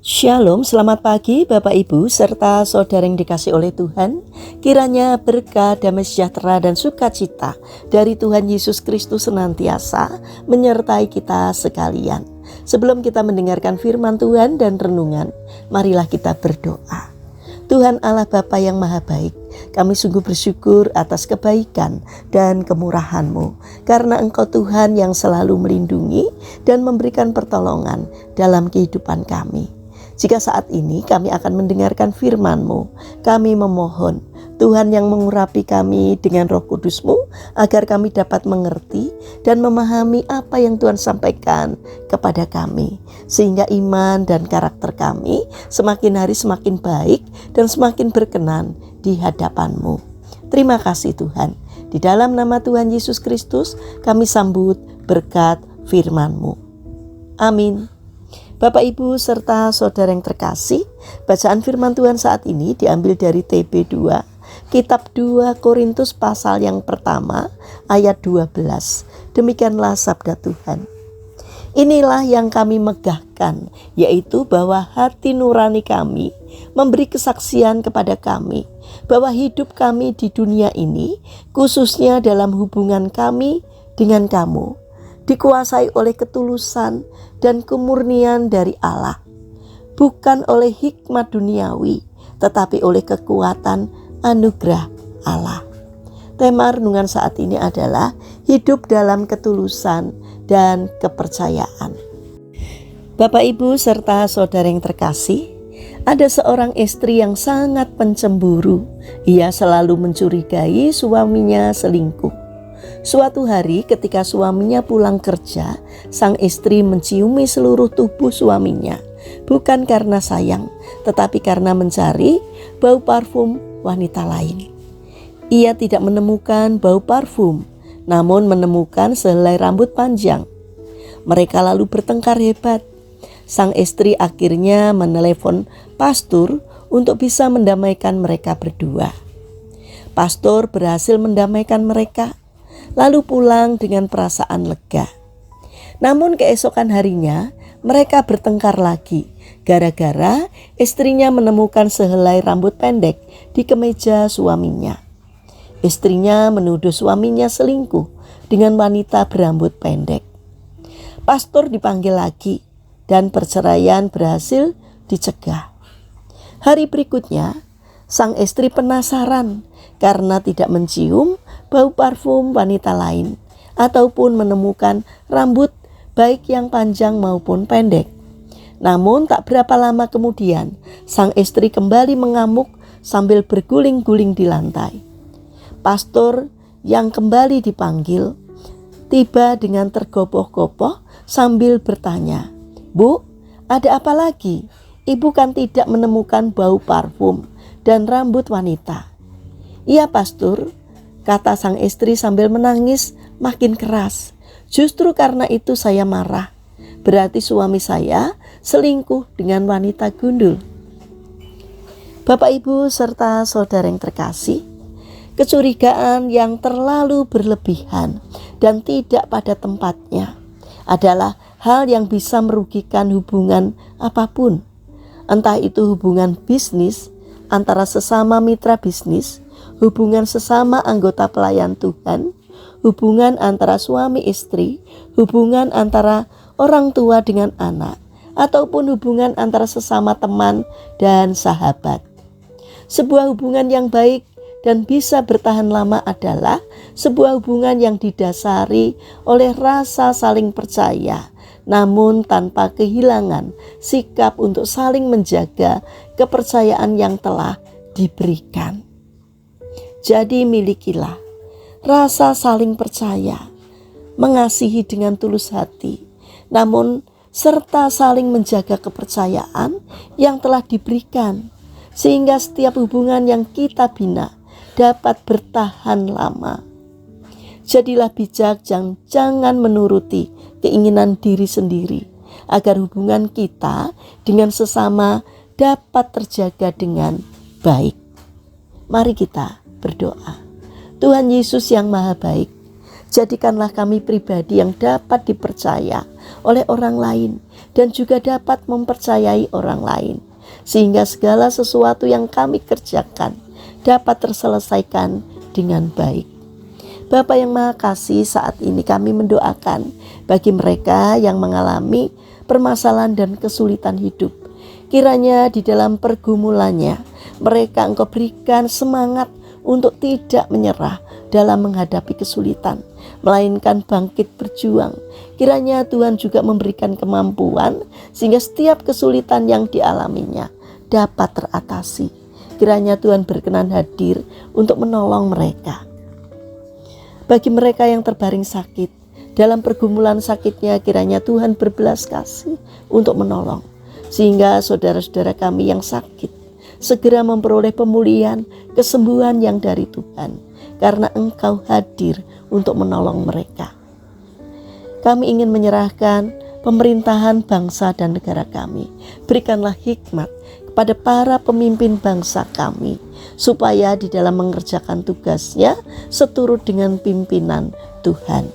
Shalom, selamat pagi Bapak Ibu serta saudara yang dikasih oleh Tuhan. Kiranya berkat, damai sejahtera dan sukacita dari Tuhan Yesus Kristus senantiasa menyertai kita sekalian. Sebelum kita mendengarkan firman Tuhan dan renungan, marilah kita berdoa. Tuhan Allah Bapa yang Maha Baik, kami sungguh bersyukur atas kebaikan dan kemurahan-Mu, karena Engkau Tuhan yang selalu melindungi dan memberikan pertolongan dalam kehidupan kami. Jika saat ini kami akan mendengarkan firman-Mu, kami memohon Tuhan yang mengurapi kami dengan Roh Kudus-Mu, agar kami dapat mengerti dan memahami apa yang Tuhan sampaikan kepada kami, sehingga iman dan karakter kami semakin hari semakin baik dan semakin berkenan di hadapan-Mu. Terima kasih Tuhan. Di dalam nama Tuhan Yesus Kristus kami sambut berkat firman-Mu. Amin. Bapak Ibu serta saudara yang terkasih, bacaan firman Tuhan saat ini diambil dari TB2, Kitab 2 Korintus pasal yang pertama ayat 12. Demikianlah sabda Tuhan. Inilah yang kami megahkan, yaitu bahwa hati nurani kami memberi kesaksian kepada kami, bahwa hidup kami di dunia ini, khususnya dalam hubungan kami dengan kamu, dikuasai oleh ketulusan dan kemurnian dari Allah, bukan oleh hikmat duniawi, tetapi oleh kekuatan anugerah Allah. Tema renungan saat ini adalah hidup dalam ketulusan dan kepercayaan. Bapak Ibu serta saudara yang terkasih, ada seorang istri yang sangat pencemburu. Ia selalu mencurigai suaminya selingkuh. Suatu hari ketika suaminya pulang kerja, sang istri menciumi seluruh tubuh suaminya, bukan karena sayang, tetapi karena mencari bau parfum wanita lain. Ia tidak menemukan bau parfum, namun menemukan sehelai rambut panjang. Mereka lalu bertengkar hebat. Sang istri akhirnya menelepon pastor untuk bisa mendamaikan mereka berdua. Pastor berhasil mendamaikan mereka, lalu pulang dengan perasaan lega. Namun keesokan harinya mereka bertengkar lagi, gara-gara istrinya menemukan sehelai rambut pendek di kemeja suaminya. Istrinya menuduh suaminya selingkuh dengan wanita berambut pendek. Pastor dipanggil lagi dan perceraian berhasil dicegah. Hari berikutnya, sang istri penasaran karena tidak mencium bau parfum wanita lain ataupun menemukan rambut baik yang panjang maupun pendek. Namun tak berapa lama kemudian, sang istri kembali mengamuk sambil berguling-guling di lantai. Pastor yang kembali dipanggil tiba dengan tergopoh-gopoh sambil bertanya, "Bu, ada apa lagi? Ibu kan tidak menemukan bau parfum dan rambut wanita." "Iya pastor," kata sang istri sambil menangis makin keras. "Justru karena itu saya marah. Berarti suami saya selingkuh dengan wanita gundul." Bapak Ibu serta saudara yang terkasih, kecurigaan yang terlalu berlebihan dan tidak pada tempatnya adalah hal yang bisa merugikan hubungan apapun. Entah itu hubungan bisnis antara sesama mitra bisnis, hubungan sesama anggota pelayan Tuhan, hubungan antara suami istri, hubungan antara orang tua dengan anak, ataupun hubungan antara sesama teman dan sahabat. Sebuah hubungan yang baik dan bisa bertahan lama adalah sebuah hubungan yang didasari oleh rasa saling percaya, namun tanpa kehilangan sikap untuk saling menjaga kepercayaan yang telah diberikan. Jadi milikilah rasa saling percaya, mengasihi dengan tulus hati, namun serta saling menjaga kepercayaan yang telah diberikan, sehingga setiap hubungan yang kita bina dapat bertahan lama. Jadilah bijak dan jangan menuruti keinginan diri sendiri, agar hubungan kita dengan sesama dapat terjaga dengan baik. Mari kita berdoa. Tuhan Yesus yang Maha Baik, jadikanlah kami pribadi yang dapat dipercaya oleh orang lain dan juga dapat mempercayai orang lain, sehingga segala sesuatu yang kami kerjakan dapat terselesaikan dengan baik. Bapa yang Maha Kasih, saat ini kami mendoakan bagi mereka yang mengalami permasalahan dan kesulitan hidup. Kiranya di dalam pergumulannya mereka Engkau berikan semangat untuk tidak menyerah dalam menghadapi kesulitan, melainkan bangkit berjuang. Kiranya Tuhan juga memberikan kemampuan sehingga setiap kesulitan yang dialaminya dapat teratasi. Kiranya Tuhan berkenan hadir untuk menolong mereka. Bagi mereka yang terbaring sakit, dalam pergumulan sakitnya kiranya Tuhan berbelas kasih untuk menolong, sehingga saudara-saudara kami yang sakit segera memperoleh pemulihan, kesembuhan yang dari Tuhan, karena Engkau hadir untuk menolong mereka. Kami ingin menyerahkan pemerintahan bangsa dan negara kami. Berikanlah hikmat kepada para pemimpin bangsa kami, supaya di dalam mengerjakan tugasnya seturut dengan pimpinan Tuhan.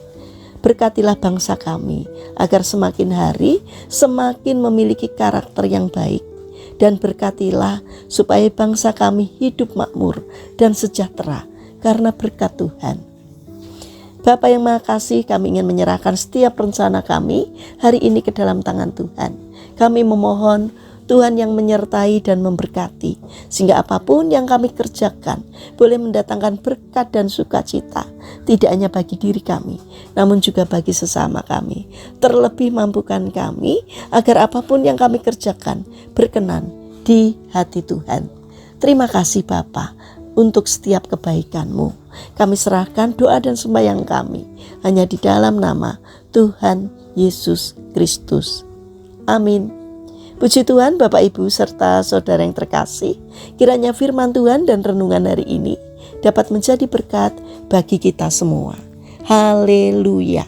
Berkatilah bangsa kami agar semakin hari semakin memiliki karakter yang baik, dan berkatilah supaya bangsa kami hidup makmur dan sejahtera karena berkat Tuhan. Bapa yang Maha Kasih, kami ingin menyerahkan setiap rencana kami hari ini ke dalam tangan Tuhan. Kami memohon Tuhan yang menyertai dan memberkati, sehingga apapun yang kami kerjakan boleh mendatangkan berkat dan sukacita, tidak hanya bagi diri kami, namun juga bagi sesama kami. Terlebih mampukan kami agar apapun yang kami kerjakan berkenan di hati Tuhan. Terima kasih Bapa untuk setiap kebaikan-Mu. Kami serahkan doa dan sembahyang kami hanya di dalam nama Tuhan Yesus Kristus. Amin. Puji Tuhan, Bapak Ibu serta saudara yang terkasih, kiranya firman Tuhan dan renungan hari ini dapat menjadi berkat bagi kita semua. Haleluya.